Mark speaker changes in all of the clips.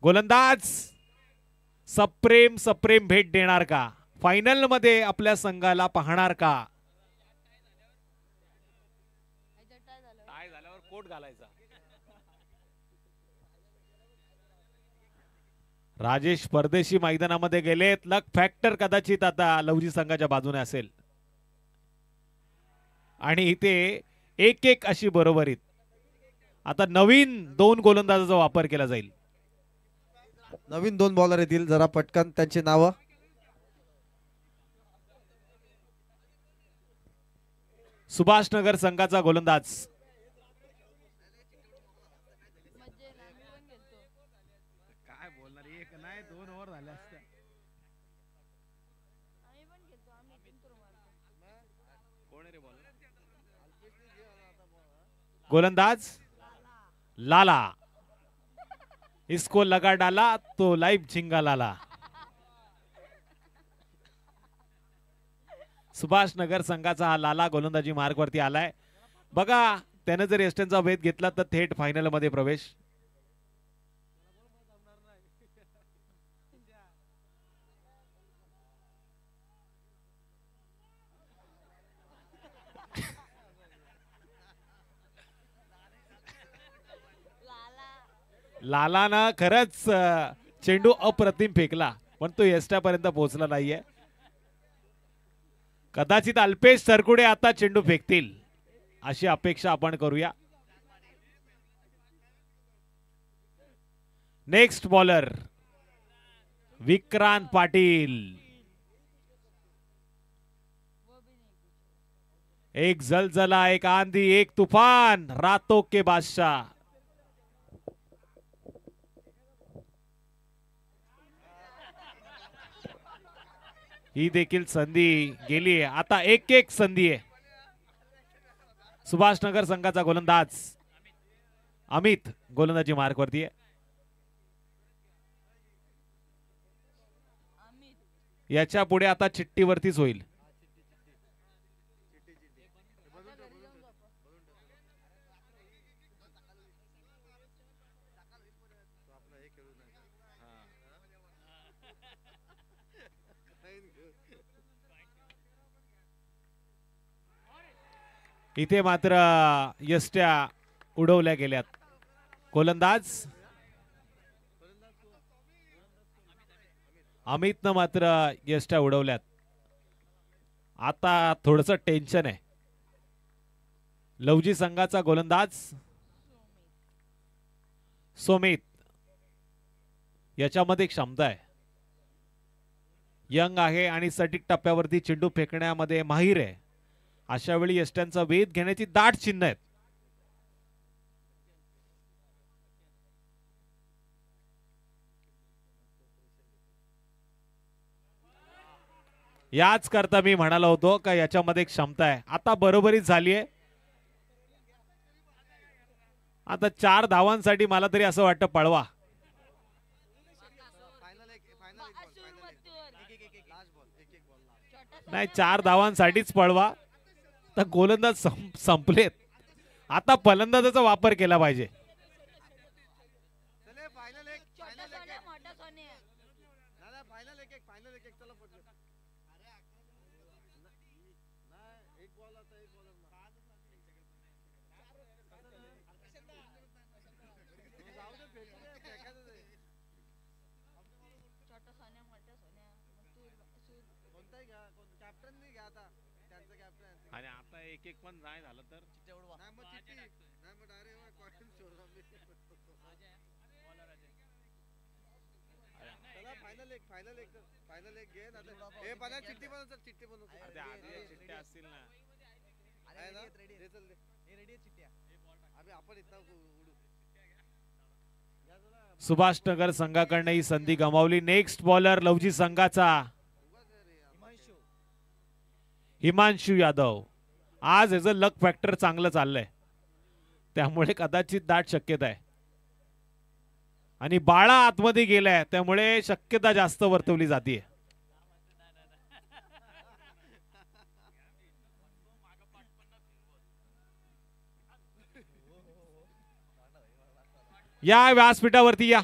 Speaker 1: गोलंदाज सप्रेम सप्रेम भेट देणार का? फायनल मध्ये आपल्या संघाला पाहणार का? काय झाल्यावर कोट घालायचा. राजेश परदेशी मैदानामध्ये गेलेत. लक फॅक्टर कदाचित आता लवजी संघाच्या बाजूने असेल आणि इथे एक एक अशी बरोबरीत. आता नवीन 2 गोलंदाजाचा वापर केला जाईल.
Speaker 2: नवीन 2 बॉलर येतील. जरा पटकन त्यांची नावं.
Speaker 1: सुभाषनगर संघाचा गोलंदाज काय बोलणार. 1 नाही 2 ओव्हर झाल्या असत्या. गोलंदाज लाला. इसको लगा डाला तो लाइव झिंगा लाला. सुभाषनगर संघाचा हा लाला गोलंदाजी मार्गवरती आलाय. बघा त्याने जर एस्टनचा भेद घेतला तर थेट फायनल मध्ये प्रवेश. लालानं खरंच चेंडू अप्रतिम फेकला पण तो एस्टापर्यंत पोहोचला नाहीये. कदाचित अल्पेश सरकुडे आता चेंडू फेकतील अशी अपेक्षा आपण करूया. Next bowler Vikrant Patil. एक जलजला, एक आंधी, एक तूफान, रातों के बादशाह. ही देखील संधी गेली आहे. आता एक एक संधी आहे. सुभाषनगर संघाचा गोलंदाज अमित गोलंदाजी मार्कवरती आहे. याच्या पुढे आता चिठ्ठीवरतीच होईल. इथे मात्र यष्ट्या उडवल्या गेल्यात. गोलंदाज अमितनं मात्र यष्ट्या उडवल्यात. आता थोडंसं टेन्शन आहे. लवजी संघाचा गोलंदाज सोमित. याच्यामध्ये क्षमता आहे. यंग आहे आणि सटीक टप्प्यावरती चेंडू फेकण्यामध्ये माहिर आहे. अशा वेळी यष्ट्यांचा वेध घेण्याची दाट चिन्ह आहेत. याच करता मी म्हणालो होतो का याच्यामध्ये क्षमता आहे. आता बरोबरीच झाली आहे. आता 4 धावांसाठी मला तरी असं वाटतं पळवा. नाही 4 धावांसाठीच पळवा. तर गोलंदाज संपलेत. आता फलंदाजाचा वापर केला पाहिजे. आणि आता एक एक पण नाही झालं तर असतील ना. सुभाषनगर संघाकडनं ही संधी गमावली. नेक्स्ट बॉलर लवजी संघाचा हिमांशु यादव. आज याचं लक फॅक्टर चांगलं चाललंय त्यामुळे कदाचित दाट शक्यता आहे. आणि बाळा आतमध्ये गेलाय त्यामुळे शक्यता जास्त वर्तवली जाते. या व्यासपीठावरती या.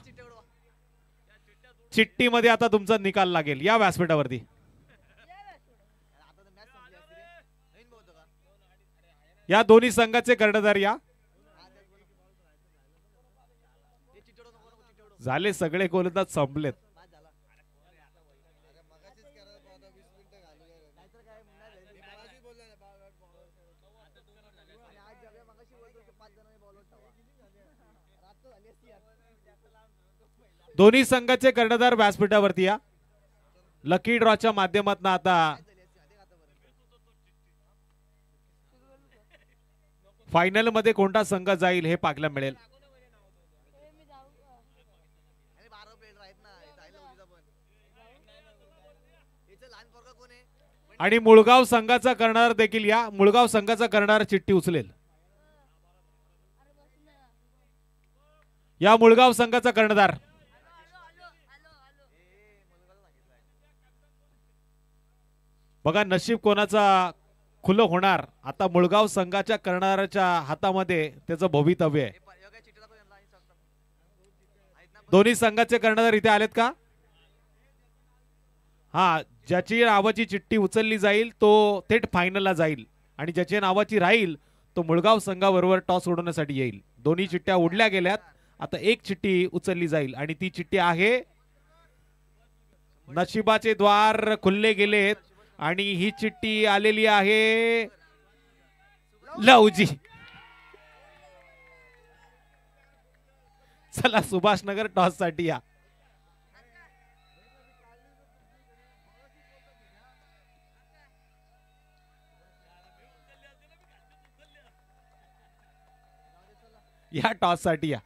Speaker 1: चिठ्ठीमध्ये आता तुमचा निकाल लागेल. या व्यासपीठावरती. या दोन्ही संघाचे कर्णधार या. झाले सगळे गोलंदाज संपलेत. दोन्ही संघाचे कर्णधार व्यासपीठावरती या. लकी ड्रॉच्या माध्यमातून आता फायनल मध्ये कोणता संघ जाईल हे पाहायला मिळेल. आणि मुळगाव संघाचा कर्णधार देखील या. मुळगाव संघाचा कर्णधार चिठ्ठी उचलेल. या मुळगाव संघाचा कर्णधार. बघा नशीब कोणाचा खुलं होणार. आता मुळगाव संघाच्या कर्णधाराच्या हातामध्ये त्याचं भवितव्य आहे. दोन्ही संघाचे कर्णधार इथे आलेत का? हा, ज्याची नावाची चिठ्ठी उचलली जाईल तो थेट फायनलला जाईल आणि ज्याची नावाची राहील तो मुळगाव संघाबरोबर टॉस उडवण्यासाठी येईल. दोन्ही चिठ्ठ्या उडल्या गेल्यात. आता एक चिठ्ठी उचलली जाईल आणि ती चिठ्ठी आहे. नशिबाचे द्वार खुलले गेलेत आणि ही चिठ्ठी आलेली आहे लवजी. चला सुभाषनगर टॉस साठी या. या टॉस साठी या.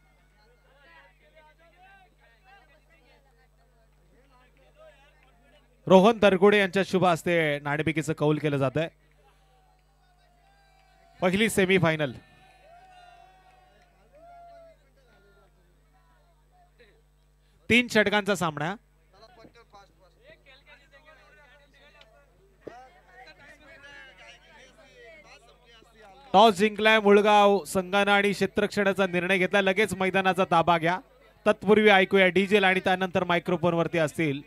Speaker 1: रोहन तरगुडे यांच्या शुभ हस्ते नाणेफेकीचं कौल केलं जात आहे. पहिली सेमीफायनल. तीन षटकांचा सामना. टॉस जिंकलाय मुळगाव संघानं आणि क्षेत्ररक्षणाचा निर्णय घेतला. लगेच मैदानाचा ताबा घ्या. तत्पूर्वी ऐकूया डीजेल आणि त्यानंतर मायक्रोफोन वरती असतील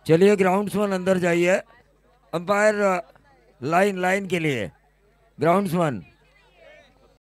Speaker 3: चलिए ग्राउंड्समैन अंदर जाइए. अंपायर लाइन के लिए ग्राउंड्समैन.